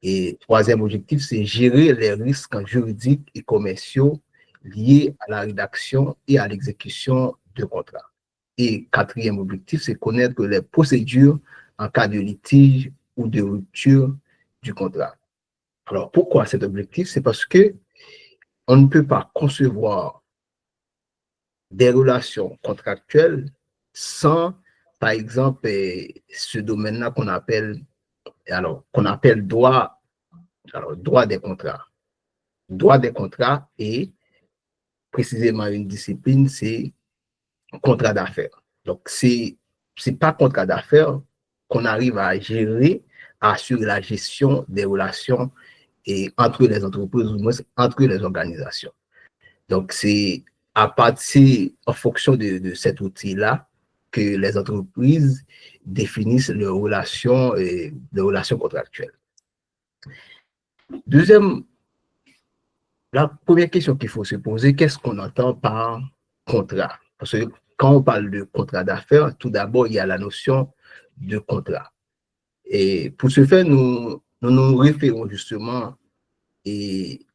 Et troisième objectif, c'est gérer les risques juridiques et commerciaux liés à la rédaction et à l'exécution de contrats. Et quatrième objectif, c'est connaître les procédures en cas de litige ou de rupture du contrat. Alors, pourquoi cet objectif? C'est parce que on ne peut pas concevoir des relations contractuelles sans, par exemple, ce domaine-là qu'on appelle droit, droit des contrats. Droit des contrats et précisément une discipline, c'est contrat d'affaires. Donc, c'est pas contrat d'affaires qu'on arrive à gérer, à assurer la gestion des relations et entre les entreprises, ou moins entre les organisations. Donc, c'est à partir, en fonction de cet outil-là, que les entreprises définissent leurs relations contractuelles. Deuxième, la première question qu'il faut se poser, qu'est-ce qu'on entend par contrat? Parce que quand on parle de contrat d'affaires, tout d'abord, il y a la notion de contrat. Et pour ce faire, nous référons justement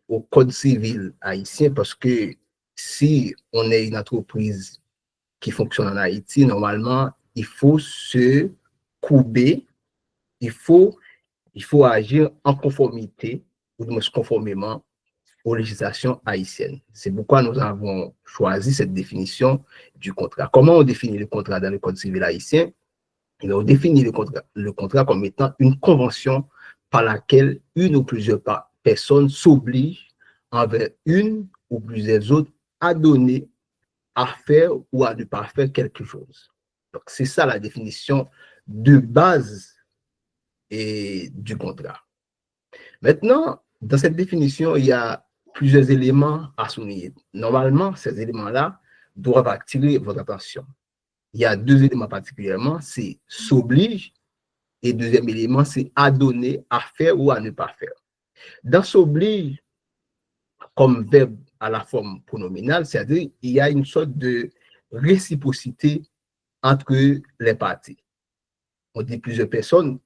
au Code civil haïtien parce que si on est une entreprise qui fonctionne en Haïti, normalement, il faut se courber, il faut agir en conformité, ou du moins conformément aux législations haïtiennes. C'est pourquoi nous avons choisi cette définition du contrat. Comment on définit le contrat dans le Code civil haïtien? On définit le contrat comme étant une convention par laquelle une ou plusieurs personnes s'obligent envers une ou plusieurs autres à donner, à faire ou à ne pas faire quelque chose. Donc, c'est ça la définition de base du contrat. Maintenant, dans cette définition, il y a plusieurs éléments à souligner. Normalement, ces éléments-là doivent attirer votre attention. Il y a deux éléments particulièrement, c'est s'oblige et deuxième élément, c'est à donner, à faire ou à ne pas faire. Dans s'oblige, comme verbe à la forme pronominale, c'est-à-dire il y a une sorte de réciprocité entre les parties. On dit plusieurs personnes,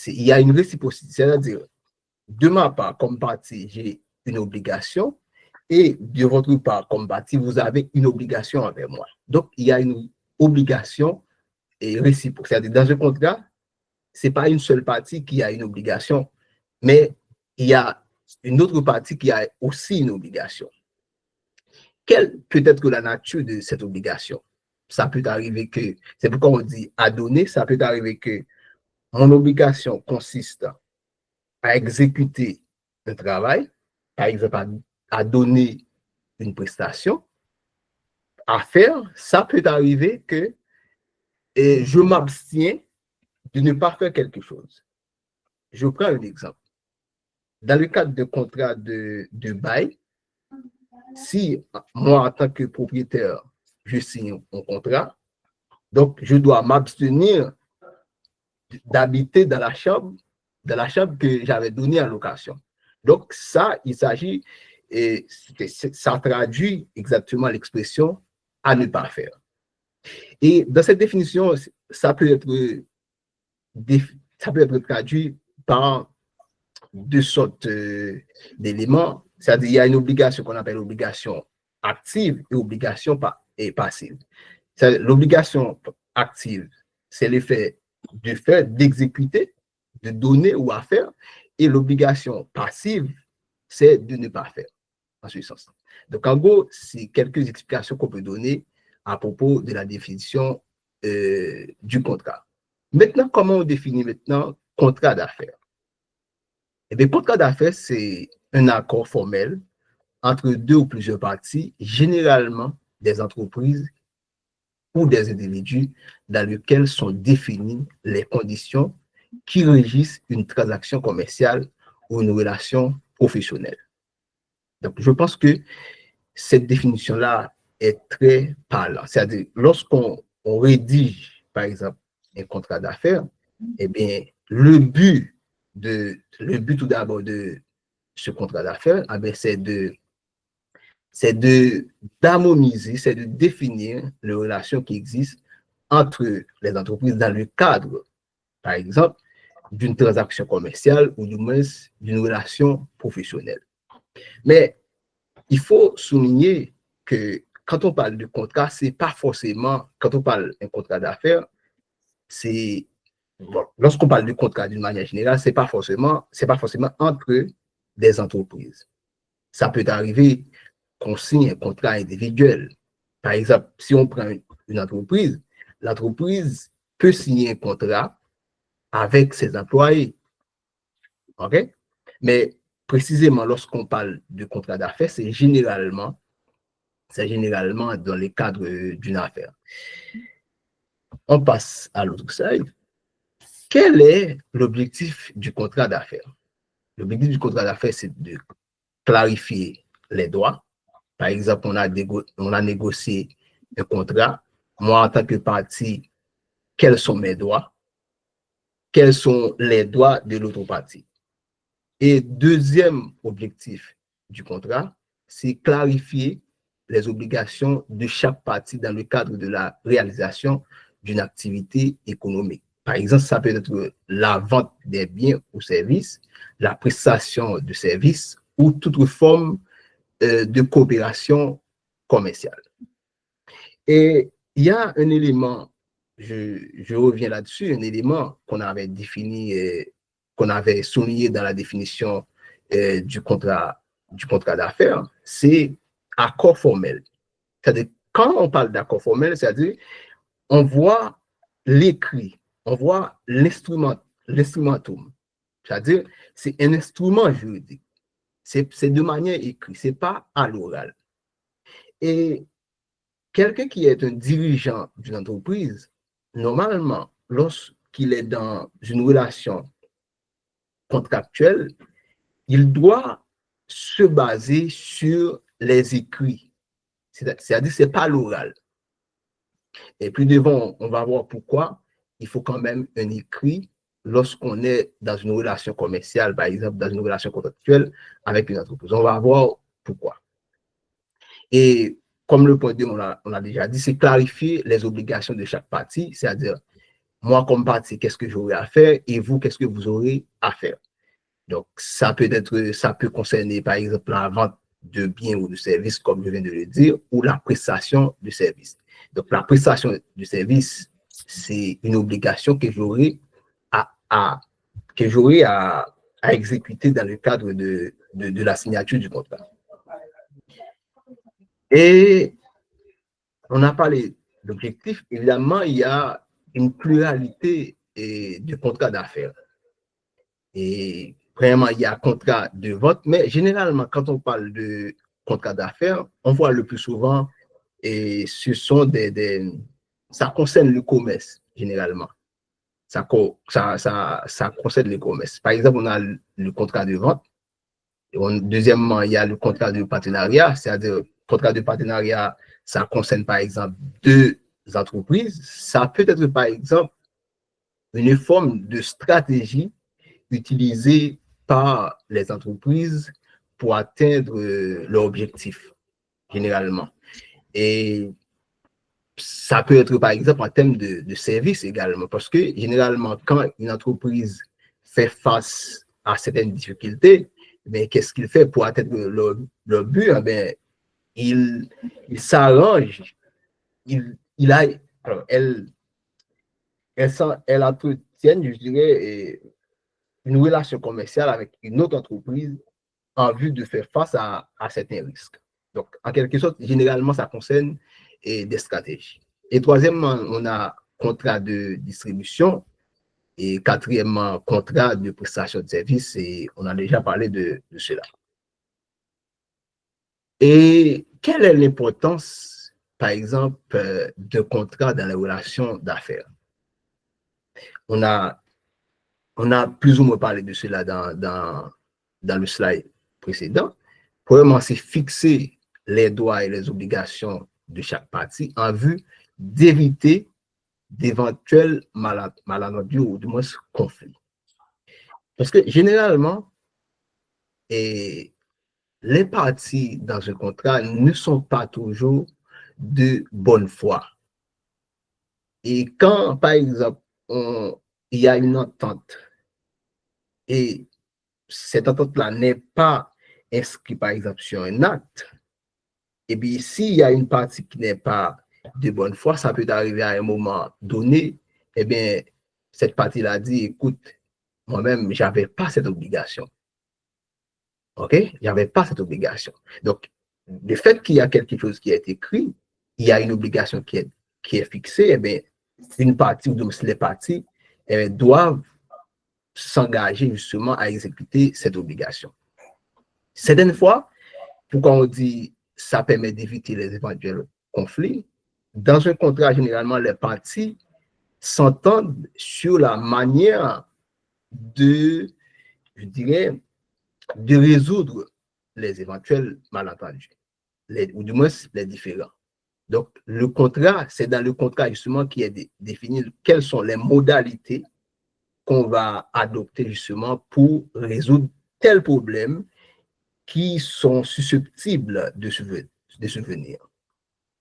il y a une réciprocité, c'est-à-dire de ma part, comme partie, j'ai une obligation et de votre part, comme partie, vous avez une obligation envers moi. Donc, il y a une obligation et réciproque. C'est-à-dire, dans un contrat, ce n'est pas une seule partie qui a une obligation, mais il y a une autre partie qui a aussi une obligation. Quelle peut être la nature de cette obligation? Ça peut arriver que, c'est pourquoi on dit à donner, ça peut arriver que mon obligation consiste à exécuter un travail, par exemple à donner une prestation, à faire, ça peut arriver que je m'abstiens de ne pas faire quelque chose. Je prends un exemple. Dans le cadre de contrat de bail, si moi, en tant que propriétaire, je signe un contrat, donc je dois m'abstenir d'habiter dans la chambre que j'avais donnée en location. Donc ça, il s'agit, et ça traduit exactement l'expression à ne pas faire. Et dans cette définition, ça peut être traduit par deux sortes d'éléments. C'est-à-dire, il y a une obligation qu'on appelle obligation active et obligation passive. L'obligation active, c'est l'effet de faire, d'exécuter, de donner ou à faire. Et l'obligation passive, c'est de ne pas faire, en ce sens. Donc, en gros, c'est quelques explications qu'on peut donner à propos de la définition du contrat. Maintenant, comment on définit maintenant contrat d'affaires? Eh bien, contrat d'affaires, c'est un accord formel entre deux ou plusieurs parties, généralement des entreprises ou des individus, dans lequel sont définies les conditions qui régissent une transaction commerciale ou une relation professionnelle. Donc, je pense que cette définition-là est très parlante. C'est-à-dire, lorsqu'on rédige, par exemple, un contrat d'affaires, eh bien, le but tout d'abord de ce contrat d'affaires, eh bien, c'est d'harmoniser, c'est de définir les relations qui existent entre les entreprises dans le cadre, par exemple, d'une transaction commerciale ou du moins d'une relation professionnelle. Mais il faut souligner que quand on parle de contrat, c'est pas forcément, quand on parle d'un contrat d'affaires, c'est, bon, lorsqu'on parle de contrat d'une manière générale, c'est pas forcément entre des entreprises. Ça peut arriver qu'on signe un contrat individuel. Par exemple, si on prend une entreprise, l'entreprise peut signer un contrat avec ses employés. OK? Mais précisément, lorsqu'on parle de contrat d'affaires, c'est généralement dans le cadre d'une affaire. On passe à l'autre slide. Quel est l'objectif du contrat d'affaires? L'objectif du contrat d'affaires, c'est de clarifier les droits. Par exemple, on a négocié un contrat. Moi, en tant que partie, quels sont mes droits? Quels sont les droits de l'autre partie? Et deuxième objectif du contrat, c'est clarifier les obligations de chaque partie dans le cadre de la réalisation d'une activité économique. Par exemple, ça peut être la vente des biens ou services, la prestation de services ou toute forme de coopération commerciale. Et il y a un élément, je reviens là-dessus, un élément qu'on avait défini, qu'on avait souligné dans la définition du contrat d'affaires, c'est accord formel. C'est-à-dire, quand on parle d'accord formel, c'est-à-dire, on voit l'écrit, on voit l'instrumentum. C'est-à-dire, c'est un instrument juridique. C'est de manière écrite, c'est pas à l'oral. Et quelqu'un qui est un dirigeant d'une entreprise, normalement, lorsqu'il est dans une relation contractuelle, il doit se baser sur les écrits. C'est-à-dire, c'est pas l'oral. Et plus devant, on va voir pourquoi il faut quand même un écrit lorsqu'on est dans une relation commerciale, par exemple, dans une relation contractuelle avec une entreprise. On va voir pourquoi. Et comme le point 2, on a déjà dit, c'est clarifier les obligations de chaque partie, c'est-à-dire, moi comme partie, qu'est-ce que j'aurai à faire et vous, qu'est-ce que vous aurez à faire. Donc, ça peut concerner, par exemple, la vente de biens ou de services, comme je viens de le dire, ou la prestation de services. Donc, la prestation de services, c'est une obligation que j'aurai à exécuter dans le cadre de la signature du contrat. Et on a parlé d'objectifs. Évidemment, il y a une pluralité de contrats d'affaires. Et vraiment, il y a contrat de vente, mais généralement, quand on parle de contrat d'affaires, on voit le plus souvent, et ce sont ça concerne le commerce, généralement. Ça concerne le commerce. Par exemple, on a le contrat de vente. Deuxièmement, il y a le contrat de partenariat, c'est-à-dire le contrat de partenariat, ça concerne par exemple deux entreprises. Ça peut être par exemple une forme de stratégie utilisée par les entreprises pour atteindre leur objectif, généralement. Et ça peut être par exemple en termes de services également, parce que généralement, quand une entreprise fait face à certaines difficultés, mais qu'est-ce qu'il fait pour atteindre leur but? Ben, il s'arrange, alors elle entretient, je dirais, une relation commerciale avec une autre entreprise en vue de faire face à certains risques. Donc, en quelque sorte, généralement, ça concerne des stratégies. Et troisièmement, on a contrat de distribution. Et quatrièmement, contrat de prestation de services. Et on a déjà parlé de cela. Et quelle est l'importance, par exemple, de contrat dans les relations d'affaires? On a plus ou moins parlé de cela dans le slide précédent. Premièrement, c'est fixer les droits et les obligations de chaque partie en vue d'éviter d'éventuels malentendus ou du moins conflits. Parce que généralement, les parties dans un contrat ne sont pas toujours de bonne foi. Et quand, par exemple, il y a une entente et cette entente-là n'est pas inscrite, par exemple, sur un acte, et bien, s'il y a une partie qui n'est pas de bonne foi, ça peut arriver à un moment donné, et bien, cette partie-là dit, écoute, moi-même, je n'avais pas cette obligation. OK? Il n'y avait pas cette obligation. Donc, le fait qu'il y a quelque chose qui est écrit, il y a une obligation qui est fixée, eh bien, une partie ou les parties doivent s'engager justement à exécuter cette obligation. Certaines fois, pourquoi on dit ça permet d'éviter les éventuels conflits, dans un contrat, généralement, les parties s'entendent sur la manière de, je dirais, de résoudre les éventuels malentendus, ou du moins les différents. Donc, le contrat, c'est dans le contrat justement qui est défini quelles sont les modalités qu'on va adopter justement pour résoudre tel problème qui sont susceptibles de survenir.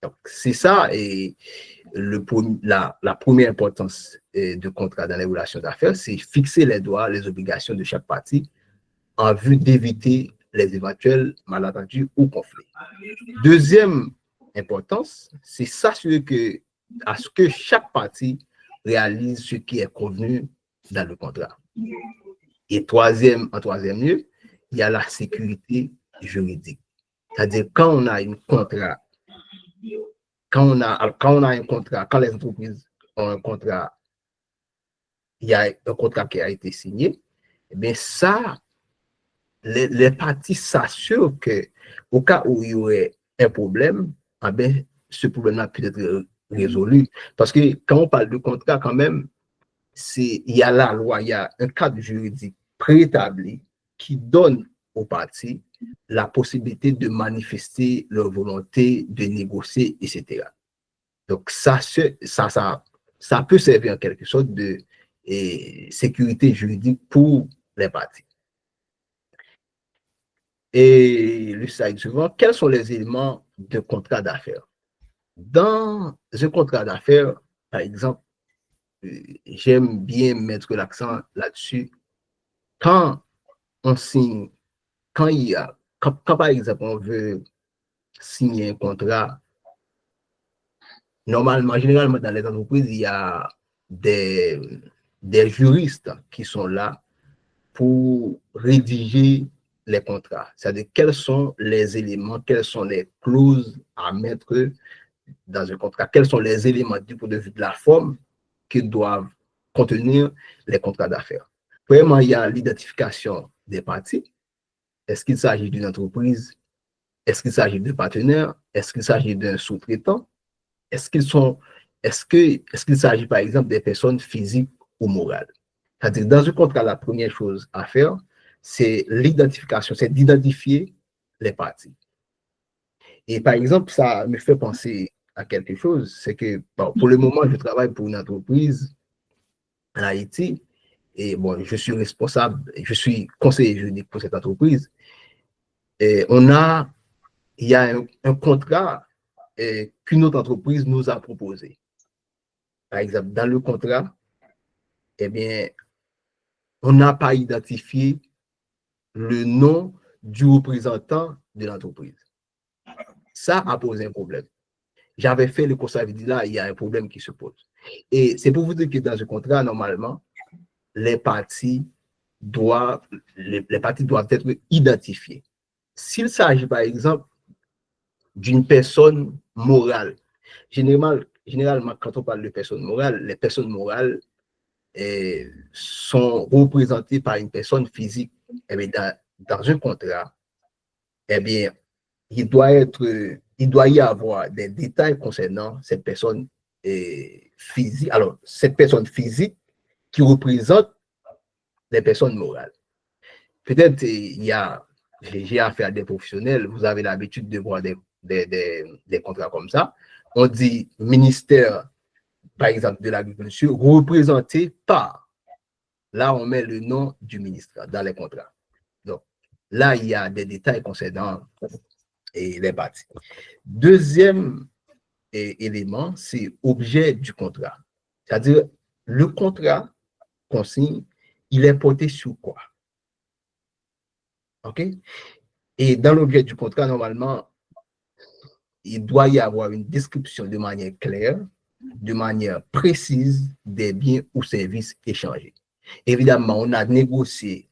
Donc, c'est ça et la première importance du contrat dans les relations d'affaires, c'est fixer les droits, les obligations de chaque partie en vue d'éviter les éventuels malentendus ou conflits. Deuxième importance, c'est s'assurer à ce que chaque partie réalise ce qui est convenu dans le contrat. Et en troisième lieu, il y a la sécurité juridique. C'est-à-dire quand on a un contrat, quand les entreprises ont un contrat, il y a un contrat qui a été signé, eh bien ça, les parties s'assurent qu'au cas où il y aurait un problème, eh bien, ce problème-là peut être résolu. Parce que quand on parle de contrat, quand même, il y a la loi, il y a un cadre juridique préétabli qui donne aux parties la possibilité de manifester leur volonté, de négocier, etc. Donc, ça peut servir en quelque sorte de sécurité juridique pour les parties. Et le slide suivant, quels sont les éléments de contrat d'affaires? Dans un contrat d'affaires, par exemple, j'aime bien mettre l'accent là-dessus. Quand on signe, quand par exemple on veut signer un contrat, généralement dans les entreprises, il y a des juristes qui sont là pour rédiger les contrats. C'est-à-dire quels sont les éléments, quelles sont les clauses à mettre dans un contrat, quels sont les éléments du point de vue de la forme que doivent contenir les contrats d'affaires. Premièrement, il y a l'identification des parties. Est-ce qu'il s'agit d'une entreprise? Est-ce qu'il s'agit de partenaires? Est-ce qu'il s'agit d'un sous-traitant? Est-ce qu'il s'agit par exemple des personnes physiques ou morales? C'est-à-dire, dans un contrat, la première chose à faire, c'est l'identification, c'est d'identifier les parties. Et par exemple, ça me fait penser à quelque chose, c'est que bon, pour le moment, je travaille pour une entreprise en Haïti et bon, je suis responsable, je suis conseiller juridique pour cette entreprise. Et il y a un contrat qu'une autre entreprise nous a proposé. Par exemple, dans le contrat, eh bien, on n'a pas identifié le nom du représentant de l'entreprise. Ça a posé un problème. J'avais fait le constat, dit là, il y a un problème qui se pose. Et c'est pour vous dire que dans ce contrat, normalement, les parties doivent être identifiées. S'il s'agit, par exemple, d'une personne morale, généralement, quand on parle de personne morale, les personnes morales sont représentées par une personne physique. Eh bien, dans un contrat, eh bien, il doit y avoir des détails concernant cette personne physique. Alors, cette personne physique qui représente les personnes morales. Peut-être j'ai affaire à des professionnels, vous avez l'habitude de voir des contrats comme ça. On dit ministère, par exemple, de l'agriculture, représenté par. Là, on met le nom du ministre dans les contrats. Donc, là, il y a des détails concernant les parties. Deuxième élément, c'est objet du contrat. C'est-à-dire, le contrat qu'on signe, il est porté sur quoi? OK? Et dans l'objet du contrat, normalement, il doit y avoir une description de manière claire, de manière précise des biens ou services échangés. Évidemment, on a négocié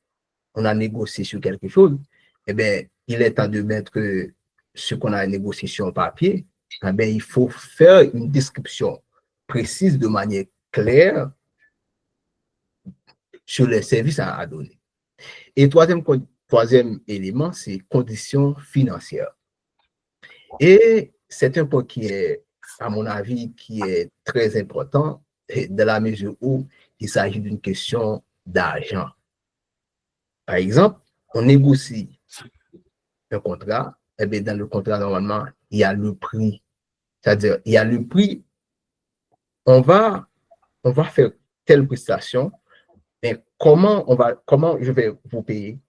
sur quelque chose, eh bien, il est temps de mettre ce qu'on a négocié sur papier. Eh bien, il faut faire une description précise de manière claire sur les services à donner. Et troisième élément, c'est conditions financières. Et c'est un point qui est, à mon avis, qui est très important dans la mesure où il s'agit d'une question d'argent. Par exemple, on négocie un contrat, et bien dans le contrat, normalement, il y a le prix. C'est-à-dire, il y a le prix, on va, on va faire telle prestation, mais comment je vais vous payer?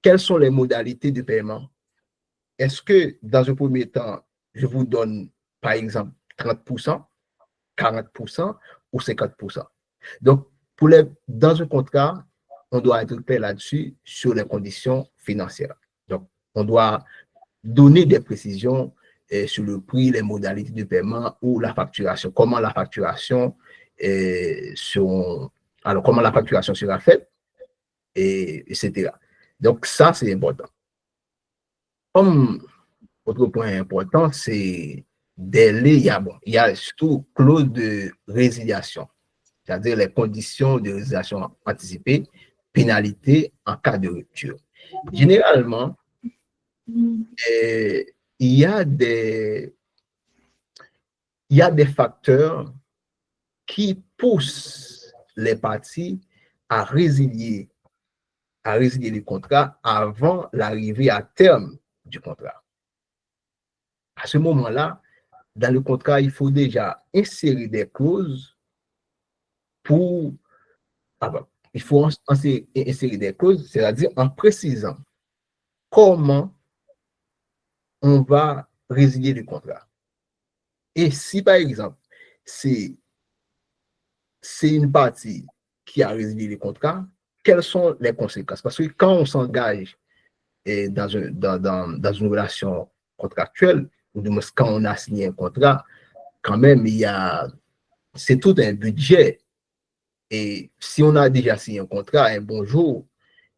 Quelles sont les modalités de paiement? Est-ce que dans un premier temps, je vous donne, par exemple, 30%, 40% ou 50%? Donc, dans un contrat, on doit être clair là-dessus sur les conditions financières. Donc, on doit donner des précisions sur le prix, les modalités de paiement ou la facturation, comment la facturation sera faite, etc. Donc, ça, c'est important. Comme autre point important, c'est il y a surtout clause de résiliation, c'est-à-dire les conditions de résiliation anticipée, pénalité en cas de rupture. Généralement, il y a facteurs qui poussent les parties à résilier, le contrat avant l'arrivée à terme du contrat. À ce moment-là, dans le contrat, il faut déjà insérer des clauses pour. Il faut insérer des clauses, c'est-à-dire en précisant comment on va résilier le contrat. Et si, par exemple, c'est une partie qui a résilié le contrat, quelles sont les conséquences? Parce que quand on s'engage dans une relation contractuelle, ou du moins quand on a signé un contrat, quand même, c'est tout un budget. Et si on a déjà signé un contrat, un bon jour,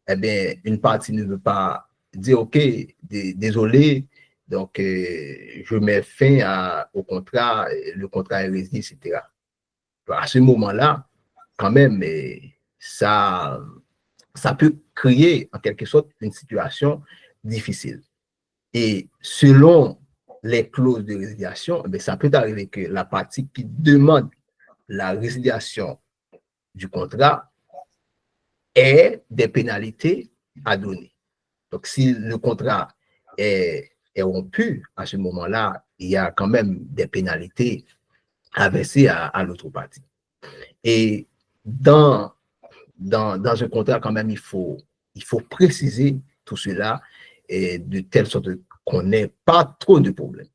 eh bien, une partie ne veut pas dire, OK, désolé, donc je mets fin au contrat, le contrat est résilié, etc. À ce moment-là, quand même, ça peut créer en quelque sorte une situation difficile. Et selon les clauses de résiliation, ça peut arriver que la partie qui demande la résiliation du contrat ait des pénalités à donner. Donc, si le contrat est rompu, à ce moment-là, il y a quand même des pénalités à verser à l'autre partie. Et dans un contrat, quand même, il faut préciser tout cela et de telle sorte qu'on n'ait pas trop de problèmes.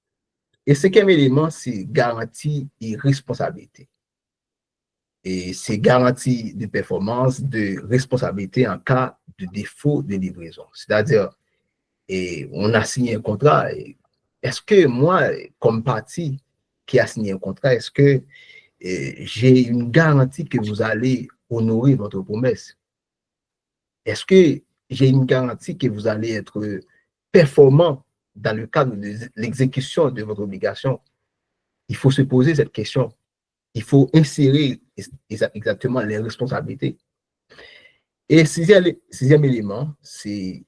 Et cinquième élément, c'est garantie et responsabilité. Et c'est garantie de performance, de responsabilité en cas de défaut de livraison. C'est-à-dire, on a signé un contrat. Est-ce que moi, comme partie qui a signé un contrat, est-ce que j'ai une garantie que vous allez honorer votre promesse? Est-ce que j'ai une garantie que vous allez être performant dans le cadre de l'exécution de votre obligation? Il faut se poser cette question. Il faut insérer exactement les responsabilités. Et sixième élément, c'est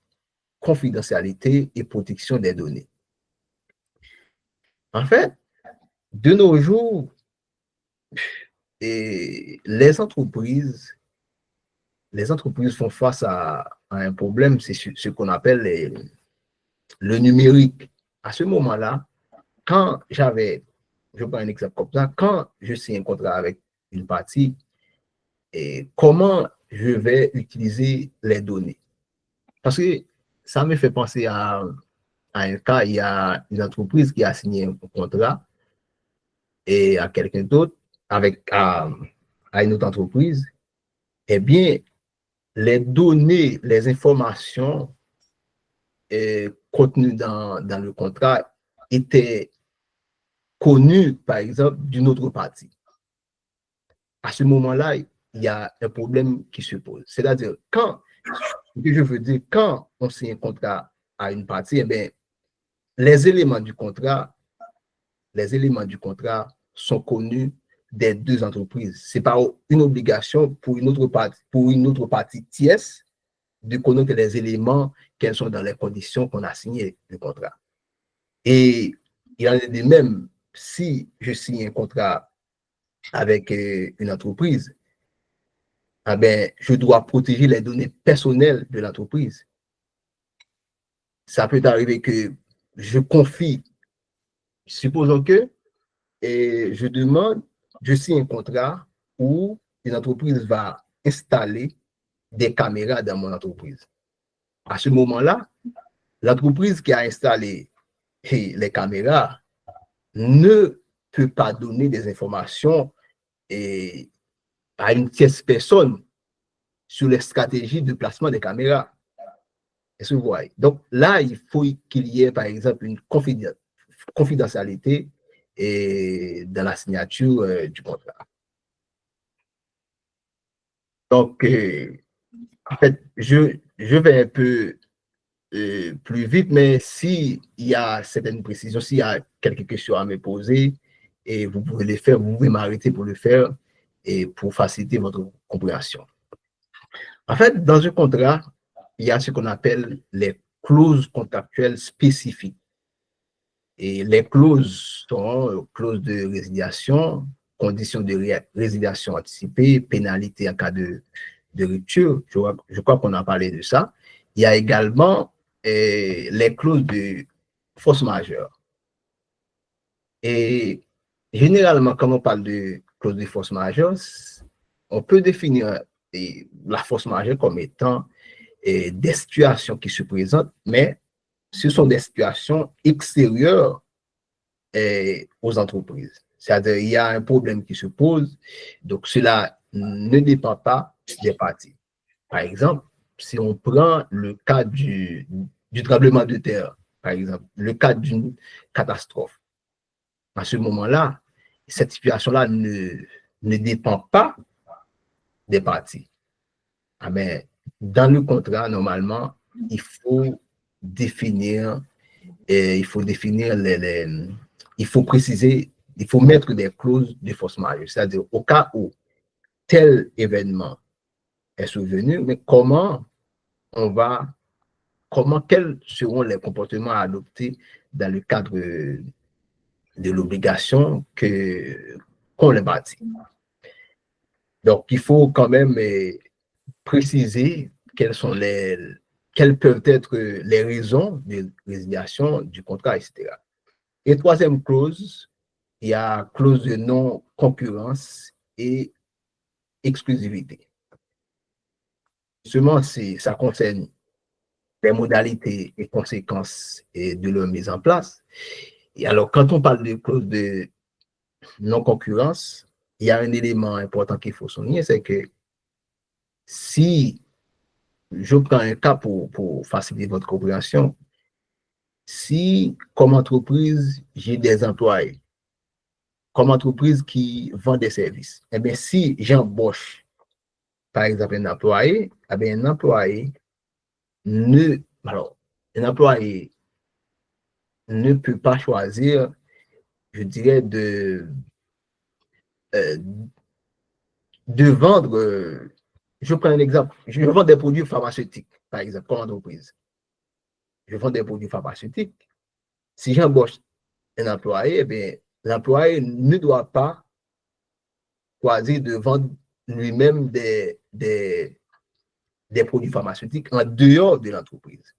confidentialité et protection des données. En fait, de nos jours, les entreprises font face à un problème, c'est ce qu'on appelle le numérique. À ce moment-là, je prends un exemple comme ça, quand je signe un contrat avec une partie, comment je vais utiliser les données? Parce que ça me fait penser à un cas, il y a une entreprise qui a signé un contrat et à quelqu'un d'autre, à une autre entreprise, eh bien, les données, les informations contenues dans le contrat étaient connues, par exemple, d'une autre partie. À ce moment-là, il y a un problème qui se pose. C'est-à-dire, je veux dire, quand on signe un contrat à une partie, eh bien, les éléments du contrat sont connus des deux entreprises. Ce n'est pas une obligation pour une autre partie tierce de connaître les éléments, quels sont dans les conditions qu'on a signé le contrat. Et il y en a de même, si je signe un contrat avec une entreprise, eh bien, je dois protéger les données personnelles de l'entreprise. Ça peut arriver que je confie, supposons que, et je signe un contrat où une entreprise va installer des caméras dans mon entreprise. À ce moment-là, l'entreprise qui a installé les caméras ne peut pas donner des informations à une tierce personne sur les stratégies de placement des caméras. Est-ce que vous voyez? Donc là, il faut qu'il y ait, par exemple, une confidentialité dans la signature du contrat. Donc, en fait, je vais un peu plus vite, mais s'il y a certaines précisions, s'il y a quelques questions à me poser, et vous pouvez les faire, vous pouvez m'arrêter pour le faire et pour faciliter votre compréhension. En fait, dans un contrat, il y a ce qu'on appelle les clauses contractuelles spécifiques. Et les clauses sont clauses de résiliation, conditions de résiliation anticipée, pénalité en cas de rupture. Je crois qu'on a parlé de ça. Il y a également les clauses de force majeure. Et généralement, quand on parle de clause de force majeure, on peut définir la force majeure comme étant des situations qui se présentent, mais ce sont des situations extérieures aux entreprises. C'est-à-dire, il y a un problème qui se pose, donc cela ne dépend pas des parties. Par exemple, si on prend le cas du tremblement de terre, par exemple, le cas d'une catastrophe, à ce moment-là, cette situation-là ne dépend pas des parties. Ah ben, dans le contrat, normalement, il faut définir, il faut préciser, il faut mettre des clauses de force majeure, c'est-à-dire au cas où tel événement est survenu, mais quels seront les comportements à adopter dans le cadre de l'obligation qu'on les bâtit. Donc, il faut quand même préciser quelles peuvent être les raisons de résiliation du contrat, etc. Et troisième clause, il y a clause de non-concurrence et exclusivité. Seulement, ça concerne les modalités et conséquences de leur mise en place. Et alors, quand on parle de clause de non-concurrence, il y a un élément important qu'il faut souligner, c'est que si je prends un cas pour faciliter votre compréhension, si comme entreprise, j'ai des employés, comme entreprise qui vend des services, eh bien, si j'embauche, par exemple, un employé, eh bien, un employé un employé ne peut pas choisir, je dirais, euh, de vendre, je prends un exemple, je vends des produits pharmaceutiques, par exemple, comme entreprise. Je vends des produits pharmaceutiques. Si j'embauche un employé, eh bien, l'employé ne doit pas choisir de vendre lui-même des produits pharmaceutiques en dehors de l'entreprise.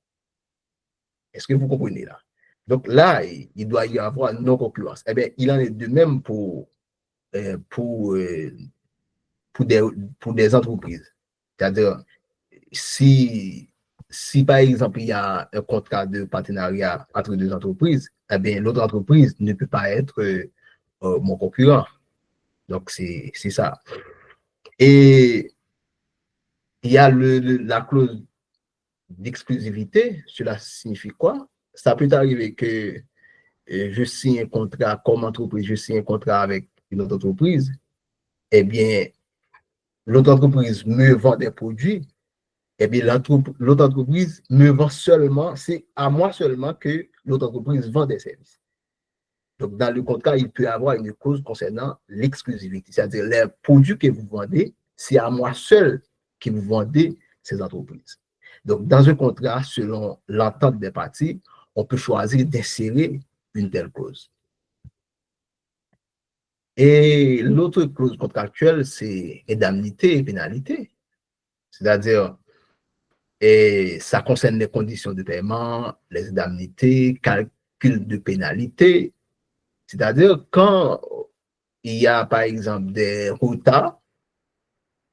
Est-ce que vous comprenez là? Donc là, il doit y avoir non-concurrence. Eh bien, il en est de même pour des entreprises. C'est-à-dire, si par exemple, il y a un contrat de partenariat entre deux entreprises, eh bien, l'autre entreprise ne peut pas être mon concurrent. Donc, c'est ça. Et il y a la clause d'exclusivité. Cela signifie quoi? Ça peut arriver que je signe un contrat comme entreprise, je signe un contrat avec une autre entreprise, eh bien, l'autre entreprise me vend des produits, eh bien, l'autre entreprise me vend seulement, c'est à moi seulement que l'autre entreprise vend des services. Donc, dans le contrat, il peut y avoir une clause concernant l'exclusivité, c'est-à-dire les produits que vous vendez, c'est à moi seul que vous vendez ces entreprises. Donc, dans un contrat, selon l'entente des parties, on peut choisir d'insérer une telle clause. Et l'autre clause contractuelle, c'est indemnité et pénalité. C'est-à-dire, et ça concerne les conditions de paiement, les indemnités, calcul de pénalité. C'est-à-dire, quand il y a, par exemple, des retards,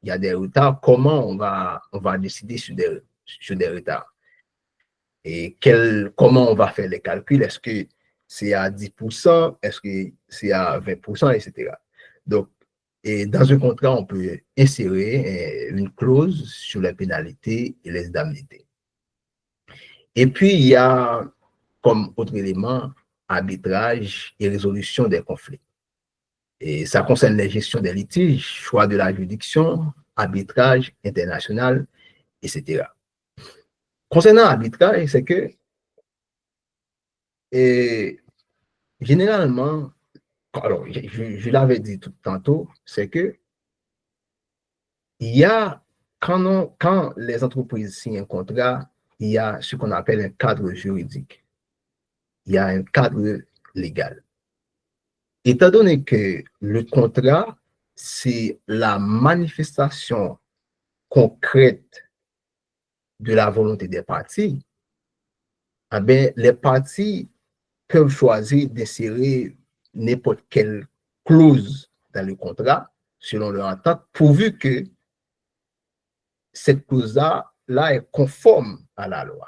il y a des retards, comment on va décider sur des retards? Et comment on va faire les calculs? Est-ce que c'est à 10%? Est-ce que c'est à 20%, etc. Donc, et dans un contrat, on peut insérer une clause sur les pénalités et les indemnités. Et puis, il y a comme autre élément arbitrage et résolution des conflits. Et ça concerne la gestion des litiges, choix de la juridiction, arbitrage international, etc. Concernant l'arbitrage, c'est que et, généralement, alors je l'avais dit tout tantôt, c'est que il y a, quand les entreprises signent un contrat, il y a ce qu'on appelle un cadre juridique. Il y a un cadre légal. Étant donné que le contrat, c'est la manifestation concrète de la volonté des parties, eh bien, les parties peuvent choisir d'insérer n'importe quelle clause dans le contrat selon leur entente, pourvu que cette clause-là est conforme à la loi.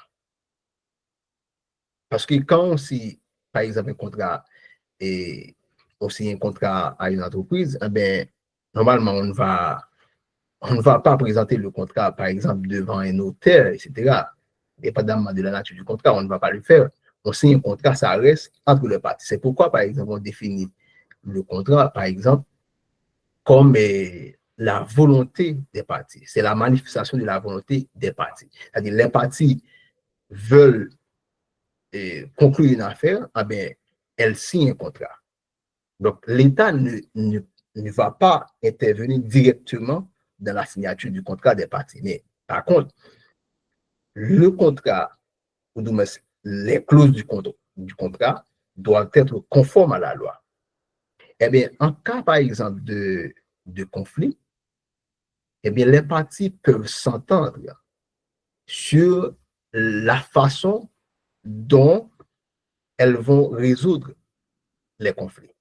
Parce que quand on signe, par exemple, un contrat et on signe un contrat à une entreprise, eh bien, normalement, on ne va pas présenter le contrat, par exemple, devant un notaire, etc. Dépendamment de la nature du contrat, on ne va pas le faire. On signe un contrat, ça reste entre les parties. C'est pourquoi, par exemple, on définit le contrat, par exemple, comme la volonté des parties. C'est la manifestation de la volonté des parties. C'est-à-dire, les parties veulent conclure une affaire, eh bien, elles signent un contrat. Donc, l'État ne va pas intervenir directement dans la signature du contrat des parties. Mais par contre, le contrat, ou du moins les clauses du contrat doivent être conformes à la loi. Eh bien, en cas, par exemple, de conflit, eh bien, les parties peuvent s'entendre sur la façon dont elles vont résoudre les conflits.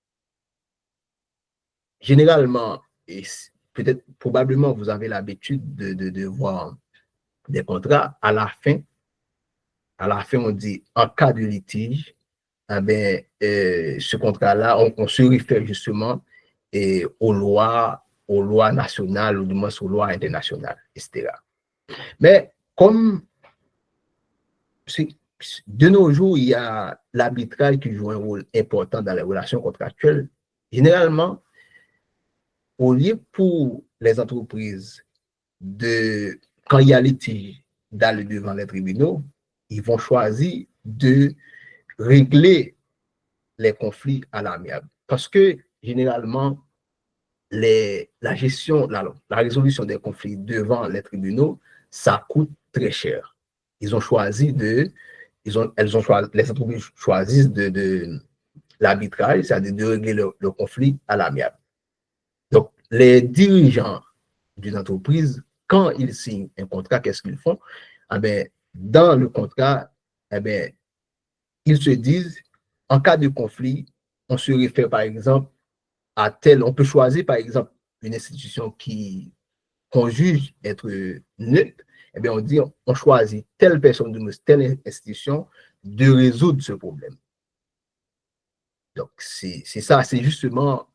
Généralement, et peut-être probablement vous avez l'habitude de voir des contrats, à la fin on dit en cas de litige, eh bien, ce contrat-là, on se réfère justement aux lois nationales ou du moins aux lois internationales, etc. Mais comme de nos jours, il y a l'arbitrage qui joue un rôle important dans les relations contractuelles, généralement, au lieu pour les entreprises quand il y a litige d'aller devant les tribunaux, ils vont choisir de régler les conflits à l'amiable. Parce que généralement, la résolution des conflits devant les tribunaux, ça coûte très cher. Ils ont choisi les entreprises choisissent de l'arbitrage, c'est-à-dire de régler le conflit à l'amiable. Donc, les dirigeants d'une entreprise, quand ils signent un contrat, qu'est-ce qu'ils font? Eh bien, dans le contrat, eh bien, ils se disent, en cas de conflit, on se réfère par exemple à on peut choisir par exemple une institution qu'on juge être neutre, eh bien, on dit, on choisit telle personne de telle institution de résoudre ce problème. Donc, c'est ça, c'est justement,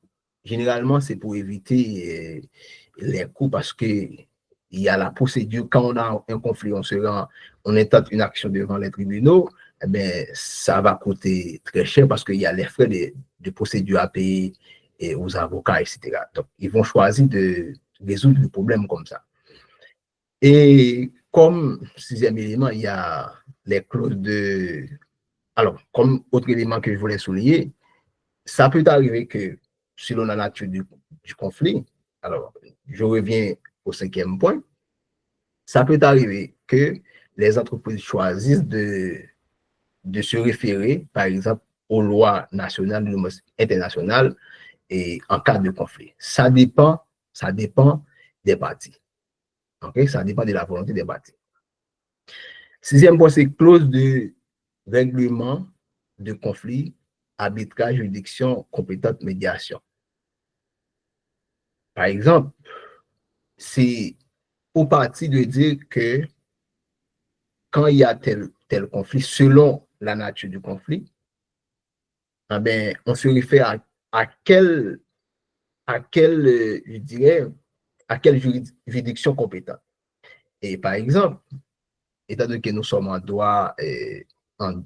généralement, c'est pour éviter les coûts parce que il y a la procédure. Quand on a un conflit, on intente une action devant les tribunaux, eh bien, ça va coûter très cher parce qu'il y a les frais de procédure à payer et aux avocats, etc. Donc, ils vont choisir de résoudre le problème comme ça. Et comme sixième élément, il y a les clauses de... Alors, comme autre élément que je voulais souligner, ça peut arriver que, selon la nature du conflit, alors, je reviens au cinquième point, ça peut arriver que les entreprises choisissent de se référer, par exemple, aux lois nationales ou internationales et en cas de conflit. Ça dépend des parties. Okay? Ça dépend de la volonté des parties. Sixième point, c'est clause de règlement de conflit, arbitrage, juridiction, compétente, médiation. Par exemple, c'est aux parties de dire que quand il y a tel conflit, selon la nature du conflit, eh bien, on se réfère à quelle, je dirais, à quelle juridiction compétente. Et par exemple, étant donné que nous sommes en droit, en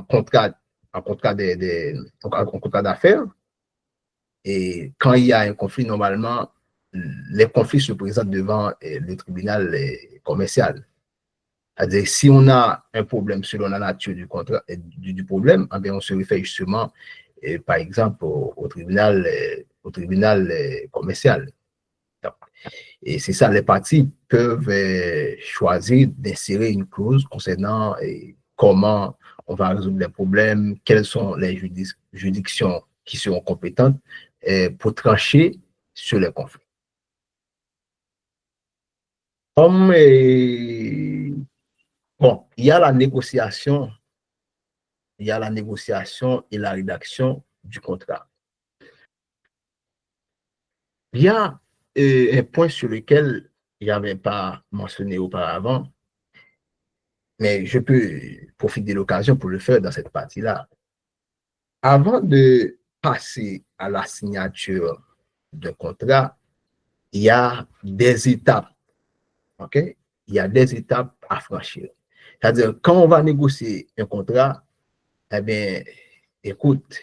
contrat, en contrat d'affaires, et quand il y a un conflit, normalement, les conflits se présentent devant le tribunal commercial. C'est-à-dire, si on a un problème selon la nature du, contrat, du problème, eh bien, on se réfère justement, par exemple, au tribunal commercial. Et c'est ça, les parties peuvent choisir d'insérer une clause concernant comment on va résoudre les problèmes, quelles sont les juridictions qui seront compétentes pour trancher sur les conflits. Comme, bon, il y a la négociation et la rédaction du contrat. Il y a un point sur lequel je n'avais pas mentionné auparavant, mais je peux profiter de l'occasion pour le faire dans cette partie-là. Avant de passer à la signature d'un contrat, il y a des étapes, ok? Il y a des étapes à franchir. C'est-à-dire, quand on va négocier un contrat, eh bien, écoute,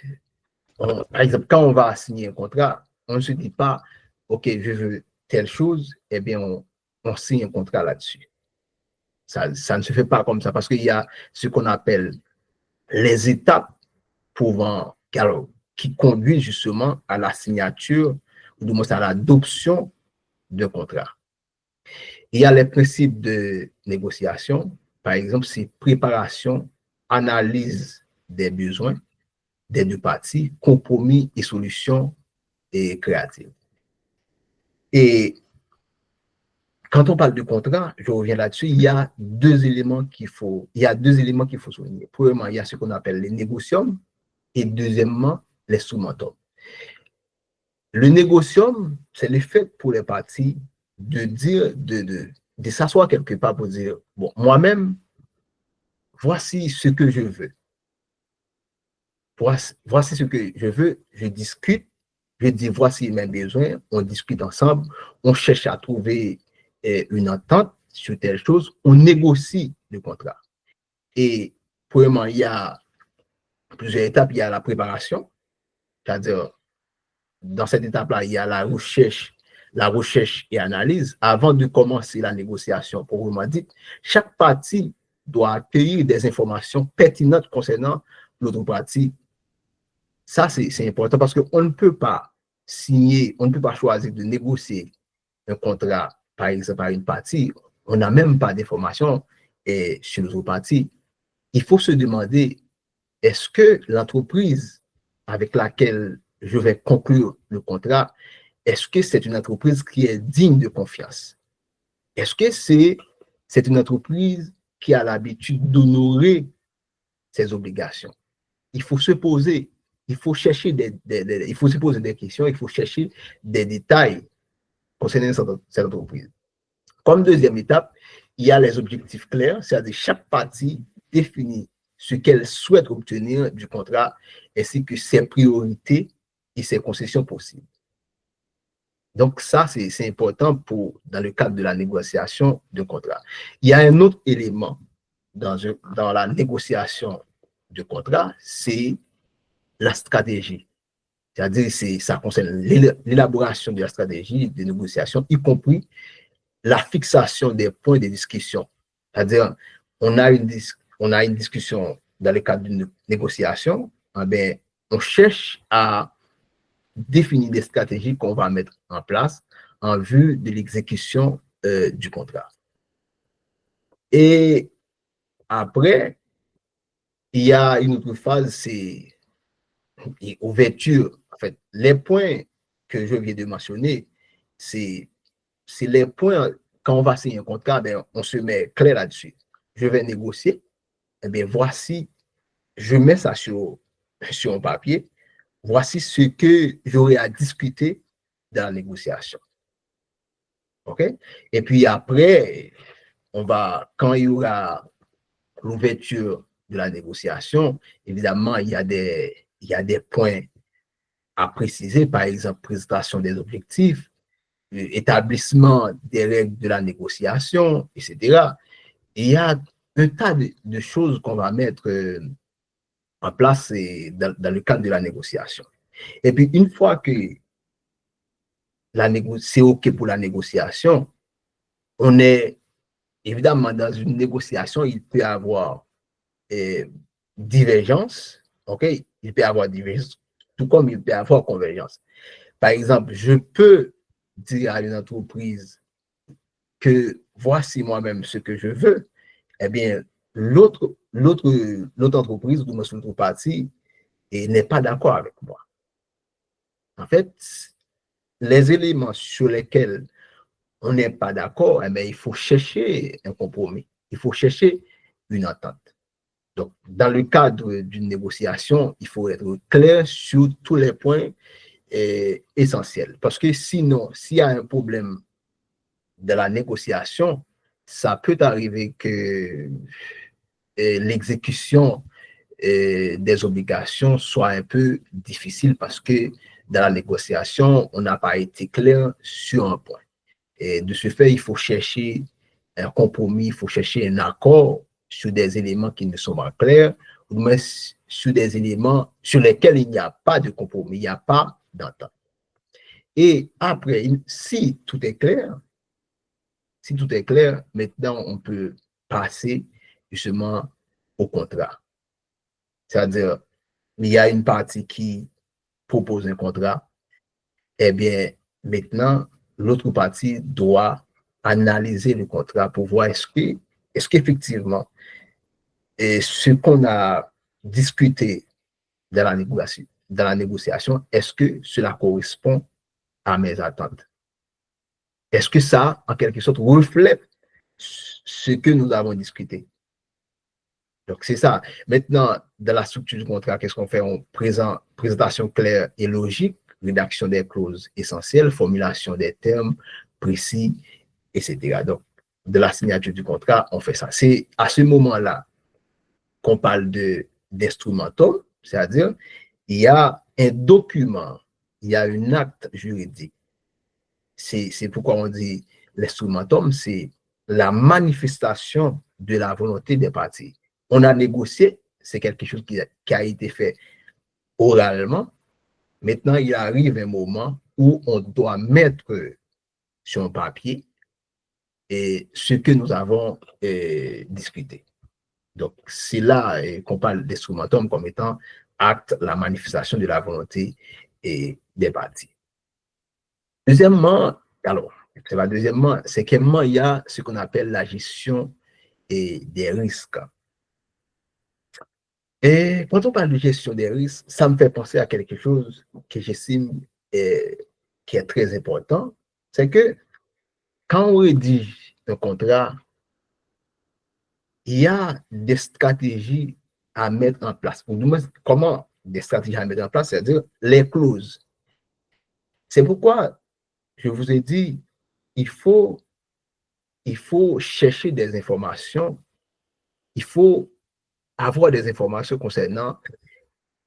par exemple, quand on va signer un contrat, on ne se dit pas, OK, je veux telle chose, eh bien, on signe un contrat là-dessus. Ça ne se fait pas comme ça parce qu'il y a ce qu'on appelle les étapes pouvant, alors, qui conduisent justement à la signature ou du moins à l'adoption d'un contrat. Il y a les principes de négociation. Par exemple, c'est préparation, analyse des besoins des deux parties, compromis et solutions et créatives. Et quand on parle de contrat, je reviens là-dessus, il y a deux éléments qu'il faut souligner. Premièrement, il y a ce qu'on appelle les négociums et deuxièmement, les sous-mentums. Le négocium, c'est le fait pour les parties de dire, de s'asseoir quelque part pour dire, bon, moi-même, voici ce que je veux. Voici ce que je veux, je discute, je dis voici mes besoins, on discute ensemble, on cherche à trouver une entente sur telle chose, on négocie le contrat. Et premièrement, il y a plusieurs étapes, il y a la préparation, c'est-à-dire dans cette étape-là, il y a la recherche et analyse. Avant de commencer la négociation, proprement dit, chaque partie doit accueillir des informations pertinentes concernant l'autre partie. Ça, c'est important parce qu'on ne peut pas signer, on ne peut pas choisir de négocier un contrat, par exemple, par une partie. On n'a même pas d'informations sur l'autre partie. Il faut se demander, est-ce que l'entreprise avec laquelle je vais conclure le contrat, est-ce que c'est une entreprise qui est digne de confiance? Est-ce que c'est une entreprise qui a l'habitude d'honorer ses obligations? Il faut se poser, il faut chercher il faut se poser des questions, il faut chercher des détails concernant cette entreprise. Comme deuxième étape, il y a les objectifs clairs, c'est-à-dire chaque partie définit ce qu'elle souhaite obtenir du contrat ainsi que ses priorités et ses concessions possibles. Donc, ça, c'est important dans le cadre de la négociation d'un contrat. Il y a un autre élément dans la négociation de contrat, c'est la stratégie. C'est-à-dire, ça concerne l'élaboration de la stratégie de négociation, y compris la fixation des points de discussion. C'est-à-dire, on a une discussion dans le cadre d'une négociation, eh bien, on cherche à définir des stratégies qu'on va mettre en place en vue de l'exécution du contrat. Et après, il y a une autre phase, c'est ouverture. En fait, les points que je viens de mentionner, c'est les points, quand on va signer un contrat, ben, on se met clair là-dessus. Je vais négocier, et bien voici, je mets ça sur un papier, voici ce que j'aurai à discuter dans la négociation. OK? Et puis après, quand il y aura l'ouverture de la négociation, évidemment, il y a des points à préciser, par exemple, présentation des objectifs, établissement des règles de la négociation, etc. Et il y a un tas de choses qu'on va mettre en place dans le cadre de la négociation. Et puis, une fois que c'est OK pour la négociation, on est évidemment dans une négociation, il peut y avoir divergence, OK? Il peut y avoir divergence, tout comme il peut y avoir convergence. Par exemple, je peux dire à une entreprise que voici moi-même ce que je veux, eh bien, l'autre entreprise ou l'autre partie n'est pas d'accord avec moi. En fait, les éléments sur lesquels on n'est pas d'accord, eh bien, il faut chercher un compromis, il faut chercher une entente. Donc, dans le cadre d'une négociation, il faut être clair sur tous les points essentiels. Parce que sinon, s'il y a un problème de la négociation, ça peut arriver que l'exécution des obligations soit un peu difficile parce que dans la négociation, on n'a pas été clair sur un point. Et de ce fait, il faut chercher un compromis, il faut chercher un accord sur des éléments qui ne sont pas clairs, ou même sur des éléments sur lesquels il n'y a pas de compromis, il n'y a pas d'entente. Et après, si tout est clair, maintenant on peut passer justement au contrat. C'est-à-dire, il y a une partie qui propose un contrat, eh bien, maintenant, l'autre partie doit analyser le contrat pour voir est-ce qu'effectivement, ce qu'on a discuté dans la négociation, est-ce que cela correspond à mes attentes? Est-ce que ça, en quelque sorte, reflète ce que nous avons discuté? Donc, c'est ça. Maintenant, dans la structure du contrat, qu'est-ce qu'on fait? On présente présentation claire et logique, rédaction des clauses essentielles, formulation des termes précis, etc. Donc, de la signature du contrat, on fait ça. C'est à ce moment-là qu'on parle d'instrumentum, c'est-à-dire, il y a un document, il y a un acte juridique. C'est pourquoi on dit l'instrumentum, c'est la manifestation de la volonté des parties. On a négocié, c'est quelque chose qui a été fait oralement. Maintenant, il arrive un moment où on doit mettre sur un papier ce que nous avons discuté. Donc, c'est là qu'on parle d'instrumentum comme étant acte, la manifestation de la volonté des parties. Deuxièmement, cinquièmement, il y a ce qu'on appelle la gestion des risques. Et quand on parle de gestion des risques, ça me fait penser à quelque chose que j'estime qui est très important, c'est que quand on rédige un contrat, il y a des stratégies à mettre en place. Ou du moins, comment des stratégies à mettre en place, c'est-à-dire les clauses. C'est pourquoi je vous ai dit, il faut chercher des informations, il faut avoir des informations concernant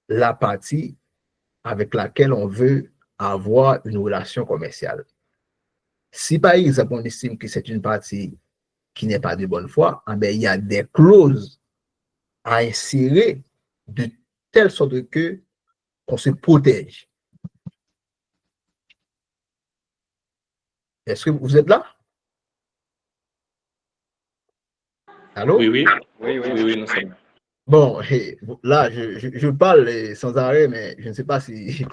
la partie avec laquelle on veut avoir une relation commerciale. Si par exemple on estime que c'est une partie qui n'est pas de bonne foi, eh bien, il y a des clauses à insérer de telle sorte que qu'on se protège. Est-ce que vous êtes là? Oui, Allô? oui, oui, oui, nous sommes. Bon, là, je parle sans arrêt, mais je ne sais pas si...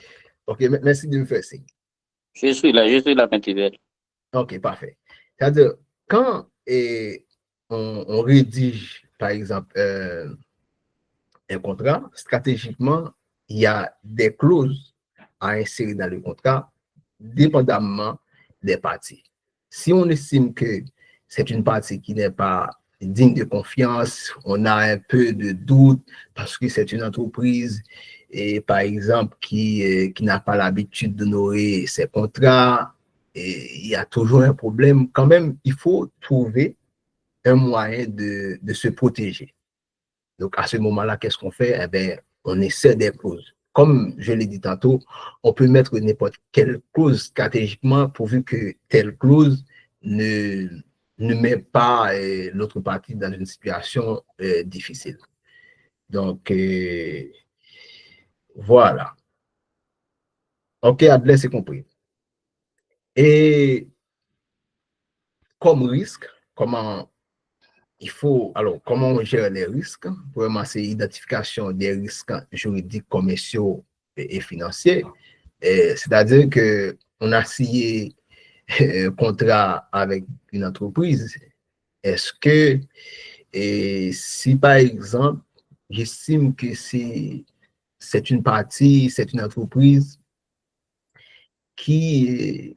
Ok, merci de me faire signe. Je suis là, Maître. Ok, parfait. C'est-à-dire, quand on rédige, par exemple, un contrat, stratégiquement, il y a des clauses à insérer dans le contrat, dépendamment des parties. Si on estime que c'est une partie qui n'est pas digne de confiance, on a un peu de doute parce que c'est une entreprise, et par exemple, qui n'a pas l'habitude d'honorer ses contrats, et il y a toujours un problème. Quand même, il faut trouver un moyen de se protéger. Donc, à ce moment-là, qu'est-ce qu'on fait? Eh bien, on essaie des clauses. Comme je l'ai dit tantôt, on peut mettre n'importe quelle clause stratégiquement pourvu que telle clause ne, ne met pas l'autre partie dans une situation difficile. Donc, voilà. OK, Adler, c'est compris. Et comme risque, comment comment on gère les risques? Vraiment, c'est l'identification des risques juridiques, commerciaux et financiers. C'est-à-dire qu'on a signé un contrat avec une entreprise. Est-ce que, si par exemple, j'estime que c'est une partie, c'est une entreprise qui,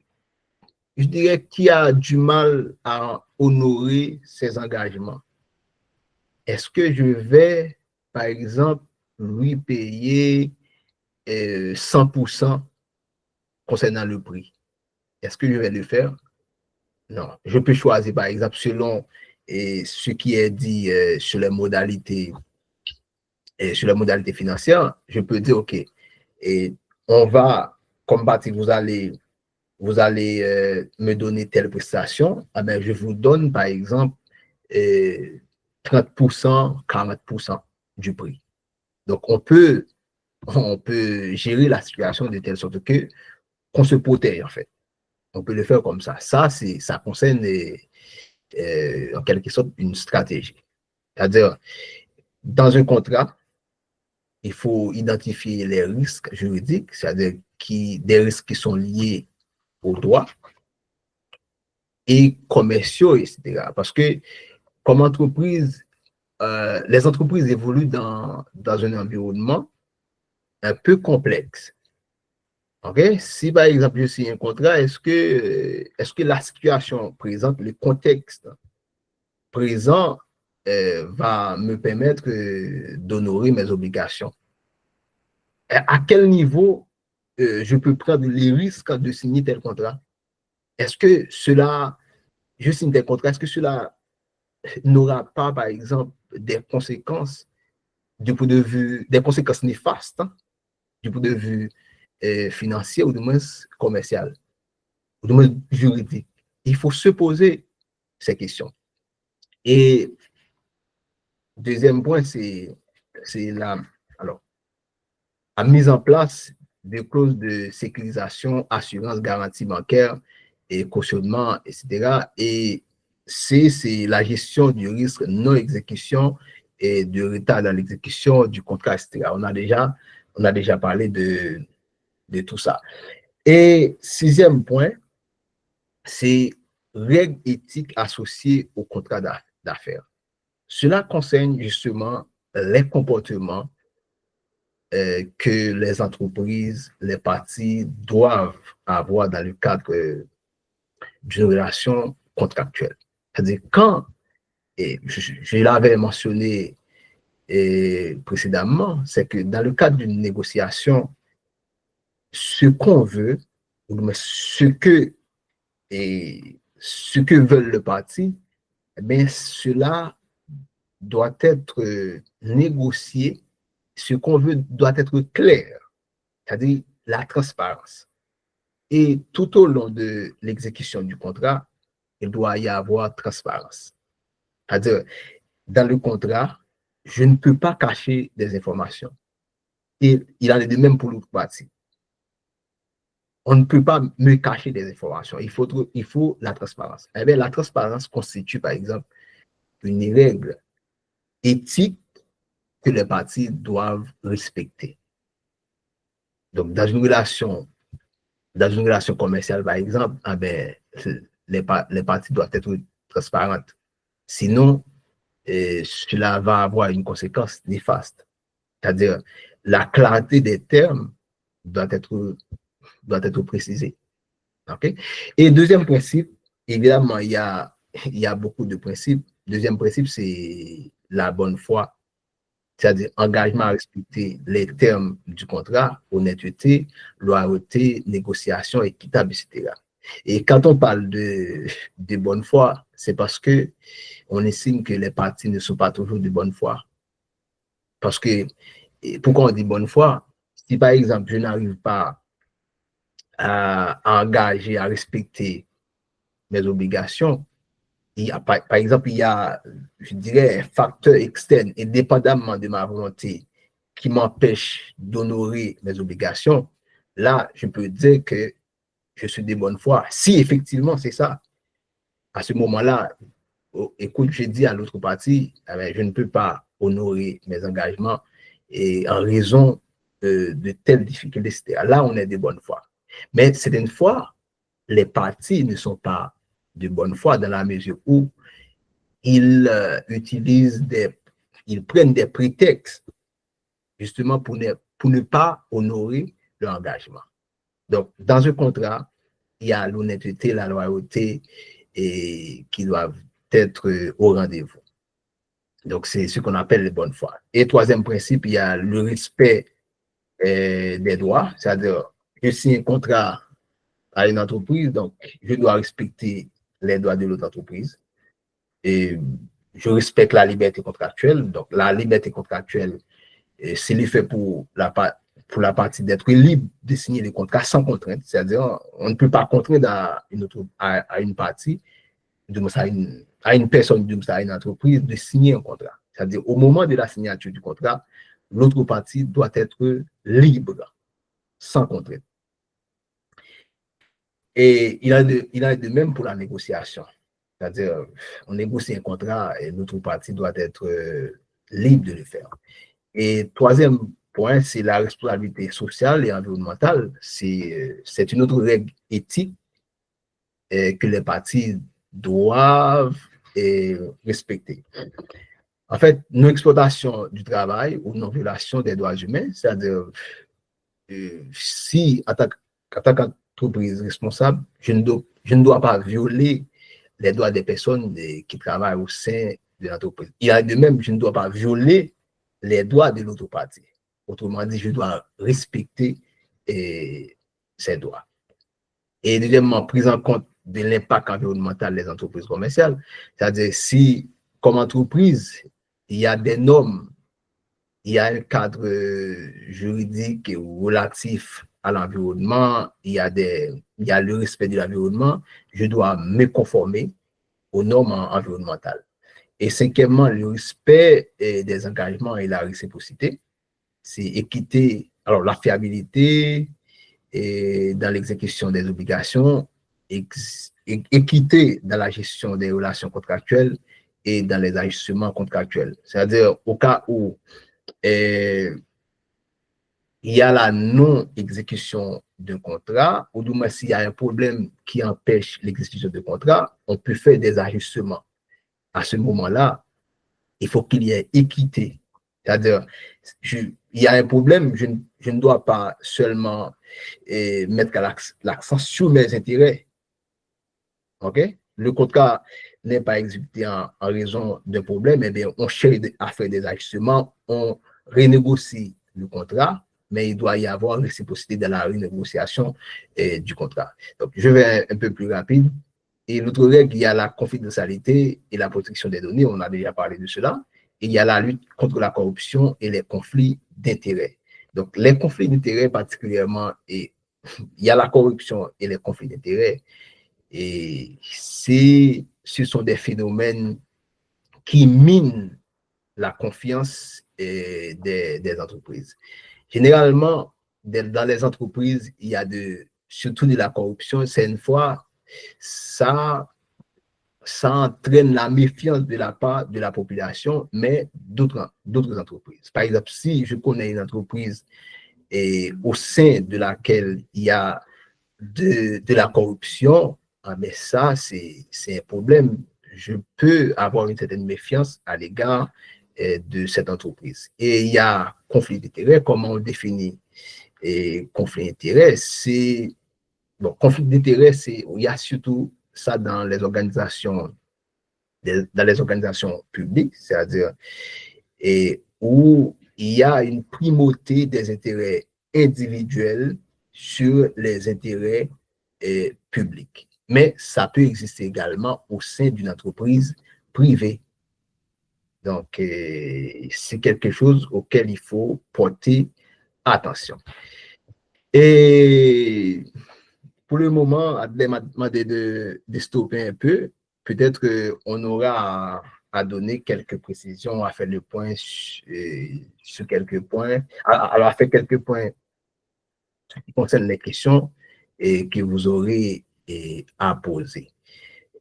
je dirais, qui a du mal à honorer ses engagements, est-ce que je vais, par exemple, lui payer 100% concernant le prix? Est-ce que je vais le faire? Non. Je peux choisir, par exemple, selon ce qui est dit sur les modalités financières, je peux dire, OK, et on va combattre, vous allez me donner telle prestation, ah ben, je vous donne, par exemple, 30%, 40% du prix. Donc, on peut gérer la situation de telle sorte que qu'on se protège, en fait. On peut le faire comme ça. Ça concerne en quelque sorte une stratégie. C'est-à-dire, dans un contrat, il faut identifier les risques juridiques, c'est-à-dire des risques qui sont liés au droit et commerciaux, etc. Parce que comme entreprise, les entreprises évoluent dans un environnement un peu complexe. Okay? Si par exemple je signe un contrat, est-ce que la situation présente, le contexte présent va me permettre d'honorer mes obligations? À quel niveau je peux prendre les risques de signer tel contrat? Est-ce que je signe tel contrat, est-ce que cela n'aura pas, par exemple, des conséquences du point de vue, des conséquences néfastes, hein, du point de vue financier ou du moins commercial, ou du moins juridique? Il faut se poser ces questions. Et deuxième point, c'est alors, la mise en place des clauses de sécurisation, assurance, garantie bancaire et cautionnement, etc. Et c'est la gestion du risque non-exécution et de retard dans l'exécution du contrat, etc. On a déjà parlé de tout ça. Et sixième point, c'est règles éthiques associées au contrat d'affaires. Cela concerne justement les comportements que les entreprises, les parties doivent avoir dans le cadre d'une relation contractuelle. C'est-à-dire quand, et je l'avais mentionné précédemment, c'est que dans le cadre d'une négociation, ce qu'on veut, ce que veulent le parti, eh bien, cela doit être négocié, ce qu'on veut doit être clair, c'est-à-dire la transparence. Et tout au long de l'exécution du contrat, il doit y avoir transparence. C'est-à-dire, dans le contrat, je ne peux pas cacher des informations. Et il en est de même pour l'autre partie. On ne peut pas me cacher des informations. Il faut la transparence. Eh bien, la transparence constitue, par exemple, une règle éthique que les parties doivent respecter. Donc, dans une relation commerciale, par exemple, eh bien, les parties doivent être transparentes. Sinon, cela va avoir une conséquence néfaste. C'est-à-dire, la clarté des termes doit être précisée. Okay? Et deuxième principe, évidemment, il y a beaucoup de principes. Deuxième principe, c'est la bonne foi, c'est-à-dire engagement à respecter les termes du contrat, honnêteté, loyauté, négociation, équitable, etc. Et quand on parle de bonne foi, c'est parce que on estime que les parties ne sont pas toujours de bonne foi. Parce que, pourquoi on dit bonne foi? Si par exemple, je n'arrive pas à engager, à respecter mes obligations, par exemple, il y a, je dirais, un facteur externe, indépendamment de ma volonté, qui m'empêche d'honorer mes obligations, là, je peux dire que je suis de bonne foi. Si effectivement c'est ça, à ce moment-là, écoute, j'ai dit à l'autre partie, je ne peux pas honorer mes engagements et en raison de telles difficultés, etc. Là, on est de bonne foi. Mais certaines fois, les parties ne sont pas de bonne foi dans la mesure où ils ils prennent des prétextes justement pour ne pas honorer leur engagement. Donc, dans un contrat, il y a l'honnêteté, la loyauté qui doivent être au rendez-vous. Donc, c'est ce qu'on appelle les bonnes foi. Et troisième principe, il y a le respect des droits, c'est-à-dire, je signe un contrat à une entreprise, donc je dois respecter les droits de l'autre entreprise. Et je respecte la liberté contractuelle. Donc, la liberté contractuelle, c'est l'effet pour la partie d'être libre de signer les contrats sans contrainte. C'est-à-dire, on ne peut pas contraindre à une partie, à une personne, à une entreprise, de signer un contrat. C'est-à-dire, au moment de la signature du contrat, l'autre partie doit être libre, sans contrainte. Et il en est de même pour la négociation. C'est-à-dire, on négocie un contrat et l'autre partie doit être libre de le faire. Et troisième point, c'est la responsabilité sociale et environnementale. C'est une autre règle éthique que les parties doivent respecter. En fait, non-exploitation du travail ou non-violation des droits humains, c'est-à-dire, si, en tant qu'entreprise responsable, je ne dois pas violer les droits des personnes qui travaillent au sein de l'entreprise. Il y a de même, je ne dois pas violer les droits de l'autre partie. Autrement dit, je dois respecter ces droits. Et deuxièmement, prise en compte de l'impact environnemental des entreprises commerciales, c'est-à-dire si, comme entreprise, il y a des normes, il y a un cadre juridique relatif à l'environnement, il y a le respect de l'environnement, je dois me conformer aux normes environnementales. Et cinquièmement, le respect des engagements et la réciprocité, c'est équité, alors la fiabilité et dans l'exécution des obligations, équité dans la gestion des relations contractuelles et dans les ajustements contractuels. C'est-à-dire au cas où il y a la non-exécution d'un contrat, ou du moins s'il y a un problème qui empêche l'exécution d'un contrat, on peut faire des ajustements. À ce moment-là, il faut qu'il y ait équité. C'est-à-dire, il y a un problème, je ne dois pas seulement mettre l'accent sur mes intérêts. OK? Le contrat n'est pas exécuté en raison d'un problème, eh bien, on cherche à faire des ajustements, on renégocie le contrat, mais il doit y avoir réciprocité dans la renégociation du contrat. Donc, je vais un peu plus rapide. Et l'autre règle, il y a la confidentialité et la protection des données, on a déjà parlé de cela. Et il y a la lutte contre la corruption et les conflits d'intérêts. Donc, les conflits d'intérêts particulièrement il y a la corruption et les conflits d'intérêts. Et ce sont des phénomènes qui minent la confiance des entreprises. Généralement, dans les entreprises, il y a surtout de la corruption. C'est une fois, ça entraîne la méfiance de la part de la population, mais d'autres entreprises. Par exemple, si je connais une entreprise au sein de laquelle il y a de la corruption, mais ça, c'est un problème. Je peux avoir une certaine méfiance à l'égard de cette entreprise. Et il y a conflit d'intérêts, comment on définit conflit d'intérêts, c'est bon, conflit d'intérêts, il y a surtout ça dans les organisations publiques, c'est-à-dire où il y a une primauté des intérêts individuels sur les intérêts publics. Mais ça peut exister également au sein d'une entreprise privée. Donc, c'est quelque chose auquel il faut porter attention. Et pour le moment, Adèle m'a demandé de stopper un peu. Peut-être qu'on aura à donner quelques précisions, à faire le point sur quelques points. Alors, à faire quelques points qui concernent les questions et que vous aurez à poser.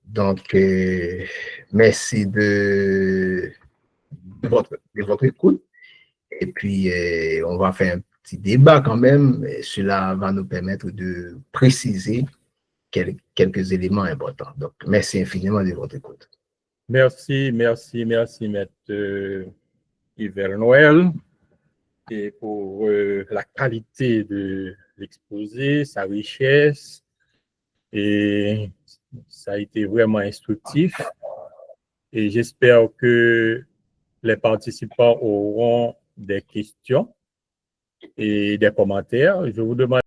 Donc, merci de votre écoute. Et puis, on va faire un petit débat quand même. Cela va nous permettre de préciser quelques éléments importants. Donc, merci infiniment de votre écoute. Merci, Maître Yves Noël, et pour la qualité de l'exposé, sa richesse, et ça a été vraiment instructif. Et j'espère que les participants auront des questions et des commentaires. Je vous demande